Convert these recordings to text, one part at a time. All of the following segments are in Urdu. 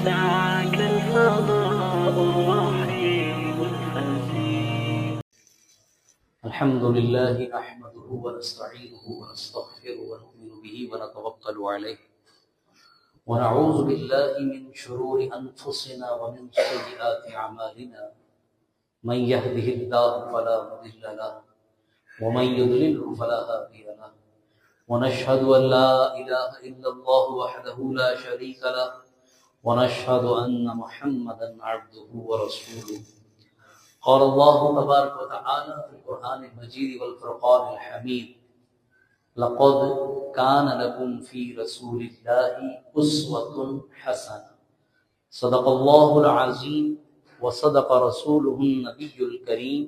ذاك الفضاء الرحيم الفزيع. الحمد لله نحمده ونستعينه ونستغفره ونؤمن به ونتوكل عليه ونعوذ بالله من شرور أنفسنا ومن سيئات أعمالنا من يهده الله فلا مضل له ومن يضلله فلا هادي له ونشهد أن لا إله إلا الله وحده لا شريك له ونشهد أن محمدا عبده ورسوله. قال الله تبارك وتعالى في القرآن المجيد والفرقان الحميد: لقد كان لكم في رسول الله أسوة حسنة. صدق الله العظيم وصدق رسوله النبي الكريم.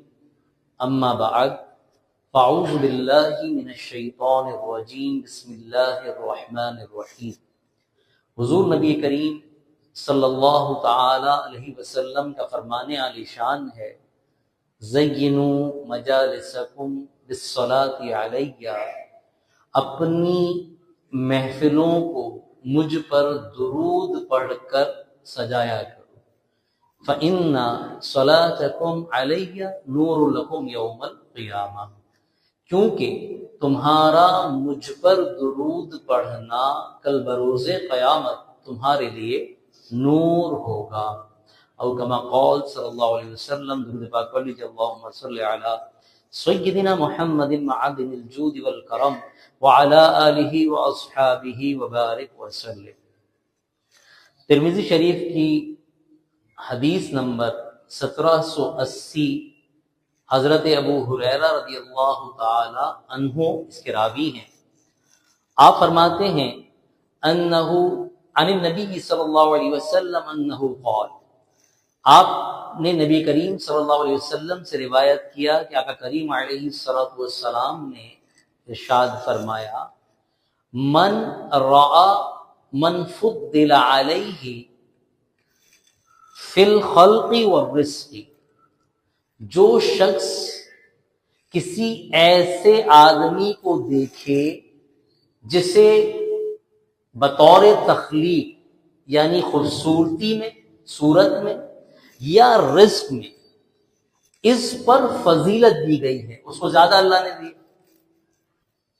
أما بعد فأعوذ بالله من الشیطان الرجیم. بسم اللہ الرحمن الرحیم. حضور نبی کریم صلی اللہ تعالی علیہ وسلم کا فرمان عالی شان ہے: زینوا مجالسکم بالصلاۃ علیہ. اپنی محفلوں کو مجھ پر درود پڑھ کر سجایا کرو. فإن صلاتکم علیہ نور لکم یوم القیامہ. کیونکہ تمہارا مجھ پر درود پڑھنا کل بروز قیامت تمہارے لیے نور ہوگا. او کما قال صلی اللہ علیہ وسلم. درود پاک پڑھ لیجیے: اللہم صلی علی سیدنا محمد معدن الجود والکرم وعلی آلہ واصحابہ وبارک وسلم. ترمذی شریف کی حدیث نمبر 1780. حضرت ابو ہریرہ رضی اللہ تعالی عنہ اس کے راوی ہیں. آپ فرماتے ہیں: انہ عن النبی صلی اللہ علیہ وسلم انہ قال. آپ نے نبی کریم صلی اللہ علیہ وسلم سے روایت کیا کہ آقا کریم علیہ الصلوۃ والسلام نے ارشاد فرمایا: من رأى من فضل علیہ فی الخلق والرزق. جو شخص کسی ایسے آدمی کو دیکھے جسے بطور تخلیق یعنی خوبصورتی میں، صورت میں یا رزق میں اس پر فضیلت دی گئی ہے، اس کو زیادہ اللہ نے دی،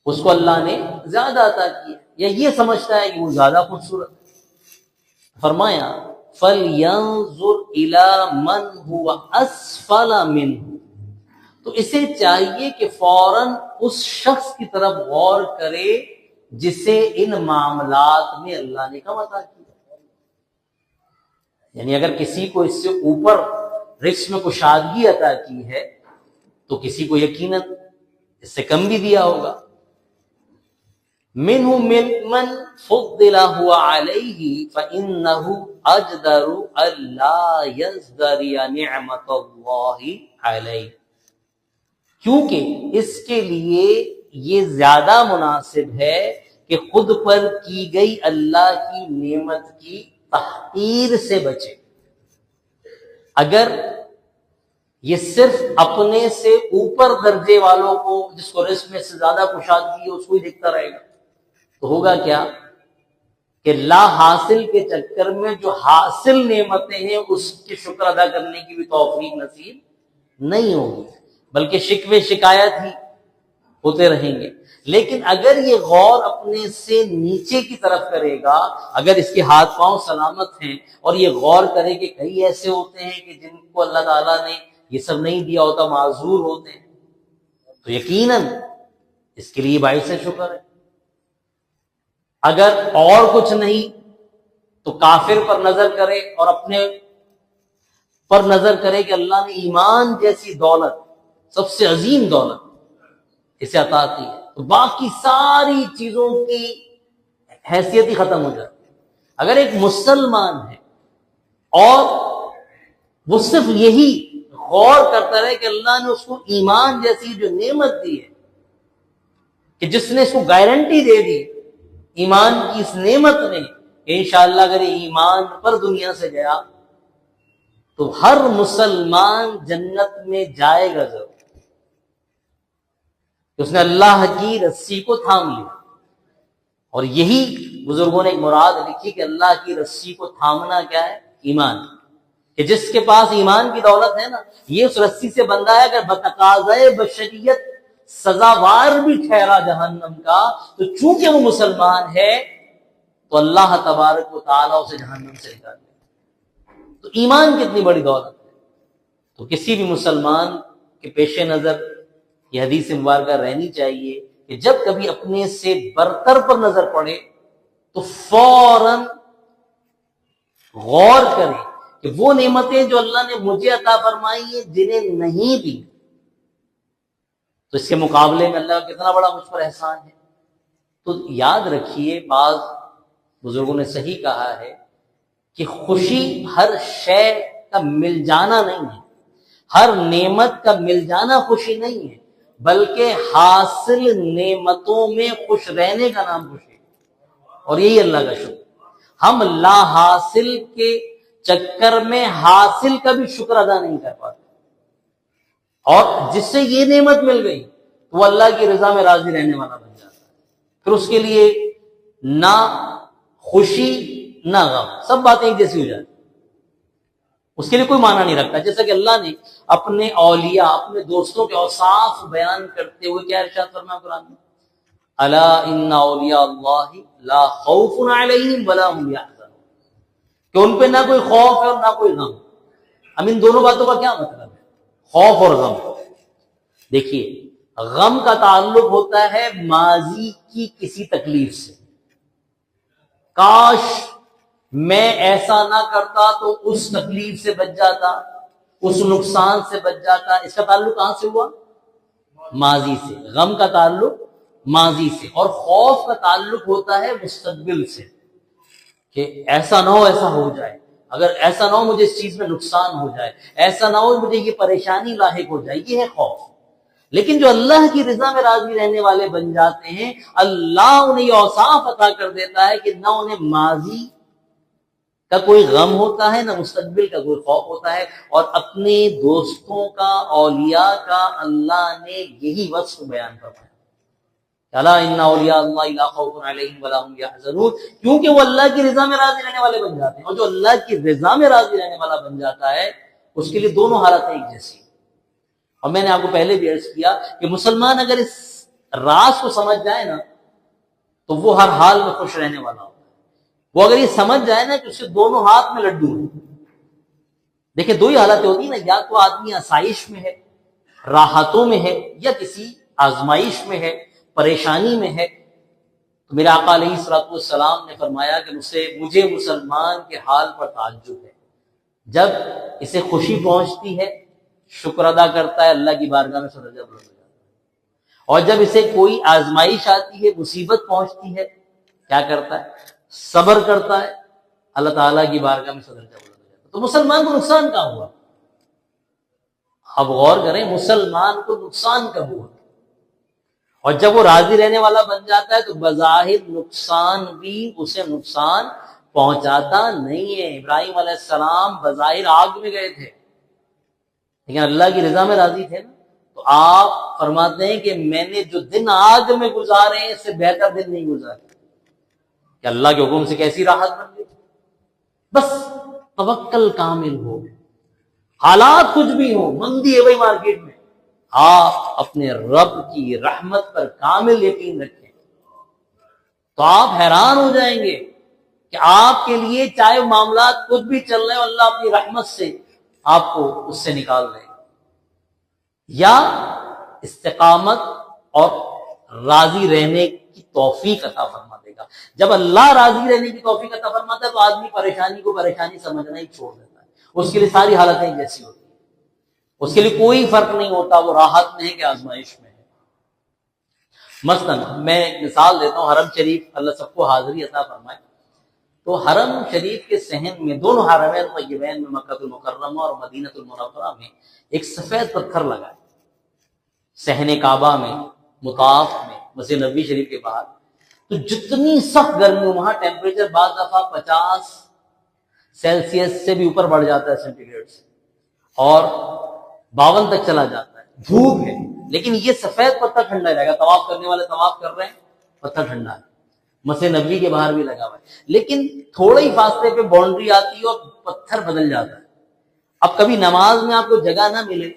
اس کو اللہ نے زیادہ عطا کیا، یا یہ سمجھتا ہے کہ وہ زیادہ خوبصورت ہے، فرمایا: فَلْيَنظُرْ إِلَى مَنْ هُوَ أَسْفَلَ مِنْهُ. تو اسے چاہیے کہ فوراً اس شخص کی طرف غور کرے جسے ان معاملات میں اللہ نے کم عطا کیا. یعنی اگر کسی کو اس سے اوپر رزق میں کشادگی عطا کی ہے تو کسی کو یقیناً اس سے کم بھی دیا ہوگا. منہ من فضل ہوا علیہ فإنہ اجدر الا یزدری نعمت اللہ علیہ. کیونکہ اس کے لیے یہ زیادہ مناسب ہے کہ خود پر کی گئی اللہ کی نعمت کی تحقیر سے بچے. اگر یہ صرف اپنے سے اوپر درجے والوں کو، جس کو رزق میں سے زیادہ کشادگی ہے، اس کو ہی دیکھتا رہے گا تو ہوگا کیا کہ لا حاصل کے چکر میں جو حاصل نعمتیں ہیں اس کے شکر ادا کرنے کی بھی توفیق نصیب نہیں ہوگی، بلکہ شکوے شکایت ہی ہوتے رہیں گے. لیکن اگر یہ غور اپنے سے نیچے کی طرف کرے گا، اگر اس کے ہاتھ پاؤں سلامت ہیں اور یہ غور کرے کہ کئی ایسے ہوتے ہیں کہ جن کو اللہ تعالیٰ نے یہ سب نہیں دیا ہوتا، معذور ہوتے ہیں، تو یقیناً اس کے لیے باعث شکر ہے. اگر اور کچھ نہیں تو کافر پر نظر کرے اور اپنے پر نظر کرے کہ اللہ نے ایمان جیسی دولت، سب سے عظیم دولت اسے عطا کی ہے، تو باقی ساری چیزوں کی حیثیت ہی ختم ہو جاتی ہے. اگر ایک مسلمان ہے اور وہ صرف یہی غور کرتا رہے کہ اللہ نے اس کو ایمان جیسی جو نعمت دی ہے، کہ جس نے اس کو گارنٹی دے دی ایمان کی اس نعمت نے انشاءاللہ اگر یہ ایمان پر دنیا سے گیا تو ہر مسلمان جنت میں جائے گا ضرور. اس نے اللہ کی رسی کو تھام لیا اور یہی بزرگوں نے ایک مراد لکھی کہ اللہ کی رسی کو تھامنا کیا ہے؟ ایمان. کہ جس کے پاس ایمان کی دولت ہے نا، یہ اس رسی سے بندہ ہے. اگر بتقاضۂ بشریت سزاوار بھی ٹھہرا جہنم کا، تو چونکہ وہ مسلمان ہے تو اللہ تبارک و تعالیٰ اسے جہنم سے نکال دے. تو ایمان کتنی بڑی دولت ہے. تو کسی بھی مسلمان کے پیش نظر یہ حدیث مبارکہ رہنی چاہیے کہ جب کبھی اپنے سے برتر پر نظر پڑے تو فوراً غور کریں کہ وہ نعمتیں جو اللہ نے مجھے عطا فرمائی ہیں جنہیں نہیں دی، تو اس کے مقابلے میں اللہ کا کتنا بڑا مجھ پر احسان ہے. تو یاد رکھیے، بعض بزرگوں نے صحیح کہا ہے کہ خوشی ہر شے کا مل جانا نہیں ہے، ہر نعمت کا مل جانا خوشی نہیں ہے، بلکہ حاصل نعمتوں میں خوش رہنے کا نام خوشی ہے. اور یہی اللہ کا شکر. ہم لا حاصل کے چکر میں حاصل کا بھی شکر ادا نہیں کر پاتے، اور جس سے یہ نعمت مل گئی تو وہ اللہ کی رضا میں راضی رہنے والا بن جاتا ہے. پھر اس کے لیے نہ خوشی نہ غم، سب باتیں ایک جیسی ہو جاتی، اس کے لیے کوئی معنی نہیں رکھتا. جیسا کہ اللہ نے اپنے اولیاء، اپنے دوستوں کے اوصاف بیان کرتے ہوئے کیا ارشاد فرمایا قرآن میں؟ الا ان اولیاء اللہ لا خوف علیہم ولا هم یحزنون، کہ ان پہ نہ کوئی خوف ہے اور نہ کوئی غم. اب ان دونوں باتوں کا کیا مطلب ہے، خوف اور غم؟ دیکھیے، غم کا تعلق ہوتا ہے ماضی کی کسی تکلیف سے. کاش میں ایسا نہ کرتا تو اس تکلیف سے بچ جاتا، اس نقصان سے بچ جاتا. اس کا تعلق کہاں سے ہوا؟ ماضی سے. غم کا تعلق ماضی سے. اور خوف کا تعلق ہوتا ہے مستقبل سے، کہ ایسا نہ ہو، ایسا ہو جائے، اگر ایسا نہ ہو مجھے اس چیز میں نقصان ہو جائے، ایسا نہ ہو مجھے یہ پریشانی لاحق ہو جائے. یہ ہے خوف. لیکن جو اللہ کی رضا میں راضی رہنے والے بن جاتے ہیں، اللہ انہیں یہ اوصاف عطا کر دیتا ہے کہ نہ انہیں ماضی کا کوئی غم ہوتا ہے، نہ مستقبل کا کوئی خوف ہوتا ہے. اور اپنے دوستوں کا، اولیاء کا اللہ نے یہی وصف بیان فرمایا، الا ان اولیاء اللہ لا خوف علیہم ولا هم یحزنون، کیونکہ وہ اللہ کی رضا میں راضی رہنے والے بن جاتے ہیں. اور جو اللہ کی رضا میں راضی رہنے والا بن جاتا ہے اس کے لیے دونوں حالتیں ایک جیسی. اور میں نے آپ کو پہلے بھی عرض کیا کہ مسلمان اگر اس راز کو سمجھ جائے نا تو وہ ہر حال میں خوش رہنے والا ہوتا ہے. وہ اگر یہ سمجھ جائے نا کہ اس کے دونوں ہاتھ میں لڈو ہیں. دیکھیں، دو ہی حالتیں ہوتی ہیں نا، یا تو آدمی آسائش میں ہے، راحتوں میں ہے، یا کسی آزمائش میں ہے، پریشانی میں ہے. تو میرے آقا علیہ الصلوۃ والسلام نے فرمایا کہ مجھے مسلمان کے حال پر تعجب ہے. جب اسے خوشی پہنچتی ہے شکر ادا کرتا ہے، اللہ کی بارگاہ میں درجہ بلند ہو جاتا ہے. اور جب اسے کوئی آزمائش آتی ہے، مصیبت پہنچتی ہے، کیا کرتا ہے؟ صبر کرتا ہے، اللہ تعالیٰ کی بارگاہ میں درجہ بلند ہو جاتا ہے. تو مسلمان کو نقصان کہاں ہوا؟ اب غور کریں، مسلمان کو نقصان کب ہوا؟ اور جب وہ راضی رہنے والا بن جاتا ہے تو بظاہر نقصان بھی اسے نقصان پہنچاتا نہیں ہے. ابراہیم علیہ السلام بظاہر آگ میں گئے تھے، لیکن اللہ کی رضا میں راضی تھے نا. تو آپ فرماتے ہیں کہ میں نے جو دن آگ میں گزارے ہیں اس سے بہتر دن نہیں گزارے. کہ اللہ کے حکم سے کیسی راحت بن گئی. بس توکل کامل ہو، حالات کچھ بھی ہو، مندی ہے بھائی مارکیٹ میں، آپ اپنے رب کی رحمت پر کامل یقین رکھیں تو آپ حیران ہو جائیں گے کہ آپ کے لیے چاہے معاملات کچھ بھی چل رہے ہیں، اللہ اپنی رحمت سے آپ کو اس سے نکال دے گا، یا استقامت اور راضی رہنے کی توفیق عطا فرما دے گا. جب اللہ راضی رہنے کی توفیق عطا فرماتا ہے تو آدمی پریشانی کو پریشانی سمجھنا ہی چھوڑ دیتا ہے. اس کے لیے ساری حالتیں جیسی ہوتی ہیں، اس کے لیے کوئی فرق نہیں ہوتا وہ راحت میں ہے کہ آزمائش میں ہے. مثلا میں ایک مثال دیتا ہوں، حرم شریف، اللہ سب کو حاضری عطا فرمائے. تو حرم شریف کے صحن میں، دونوں حرمین طیبین میں، مکہ المکرمہ اور مدینہ المنورہ میں ایک سفید پتھر لگا ہے. صحن کعبہ میں، مطاف میں، مسجد نبوی شریف کے باہر. تو جتنی سخت گرمی، وہاں ٹیمپریچر بعض دفعہ 50 سیلسیس سے بھی اوپر بڑھ جاتا ہے، سینٹی گریڈ سے، اور 52 تک چلا جاتا ہے، دھوپ ہے، لیکن یہ سفید پتھر ٹھنڈا رہے گا. طواف کرنے والے طواف کر رہے ہیں، پتھر ٹھنڈا ہے. مسجد نبوی کے باہر بھی لگا ہوا ہے، لیکن تھوڑے ہی فاصلے پہ باؤنڈری آتی ہے اور پتھر بدل جاتا ہے۔ اب کبھی نماز میں آپ کو جگہ نہ ملے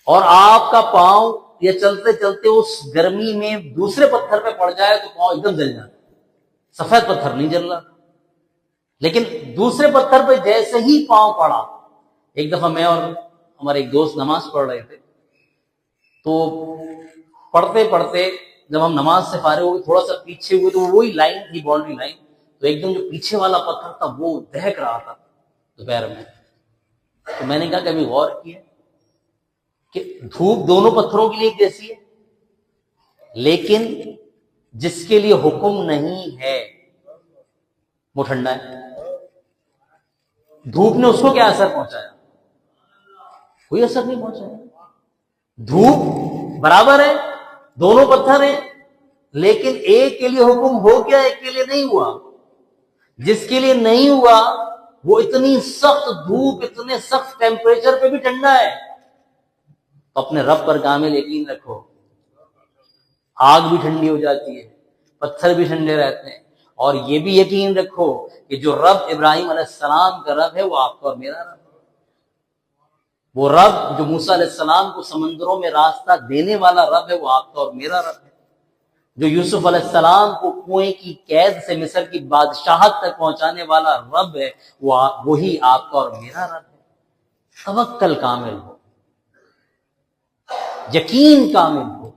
اور آپ کا پاؤں یا چلتے چلتے اس گرمی میں دوسرے پتھر پہ پڑ جائے تو پاؤں ایک دم جل جاتا ہے۔ سفید پتھر نہیں جل رہا، لیکن دوسرے پتھر پہ جیسے ہی پاؤں پڑا، ایک دفعہ میں اور ہمارے ایک دوست نماز پڑھ رہے تھے، تو پڑھتے پڑھتے جب ہم نماز سے فارغ ہوئے تھوڑا سا پیچھے ہوئے تو وہی لائن تھی، باؤنڈری لائن، تو ایک دم جو پیچھے والا پتھر تھا وہ دہک رہا تھا دوپہر میں۔ تو میں نے کہا کہ ابھی غور کیا کہ دھوپ دونوں پتھروں کے لیے ایک جیسی ہے، لیکن جس کے لیے حکم نہیں ہے وہ ٹھنڈا ہے۔ دھوپ نے اس کو کیا اثر پہنچایا؟ کوئی اثر نہیں پہنچایا۔ دھوپ برابر ہے، دونوں پتھر ہیں، لیکن ایک کے لیے حکم ہو گیا، ایک کے لیے نہیں ہوا۔ جس کے لیے نہیں ہوا وہ اتنی سخت دھوپ، اتنے سخت ٹیمپریچر پہ بھی ٹھنڈا ہے۔ اپنے رب پر کامل یقین رکھو، آگ بھی ٹھنڈی ہو جاتی ہے، پتھر بھی ٹھنڈے رہتے ہیں، اور یہ بھی یقین رکھو کہ جو رب ابراہیم علیہ السلام کا رب ہے وہ آپ کا اور میرا رب ہے۔ وہ رب جو موسیٰ علیہ السلام کو سمندروں میں راستہ دینے والا رب ہے وہ آپ کا اور میرا رب ہے۔ جو یوسف علیہ السلام کو کنویں کی قید سے مصر کی بادشاہت تک پہنچانے والا رب ہے وہی آپ کا اور میرا رب ہے۔ توکل کامل ہو، یقین کامل ہو۔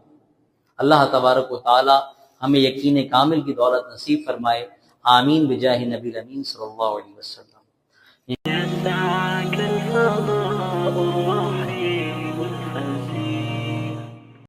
اللہ تبارک و تعالی ہمیں یقین کامل کی دولت نصیب فرمائے، آمین بجاہ نبی الامین صلی اللہ علیہ وسلم۔ يسعك الفضل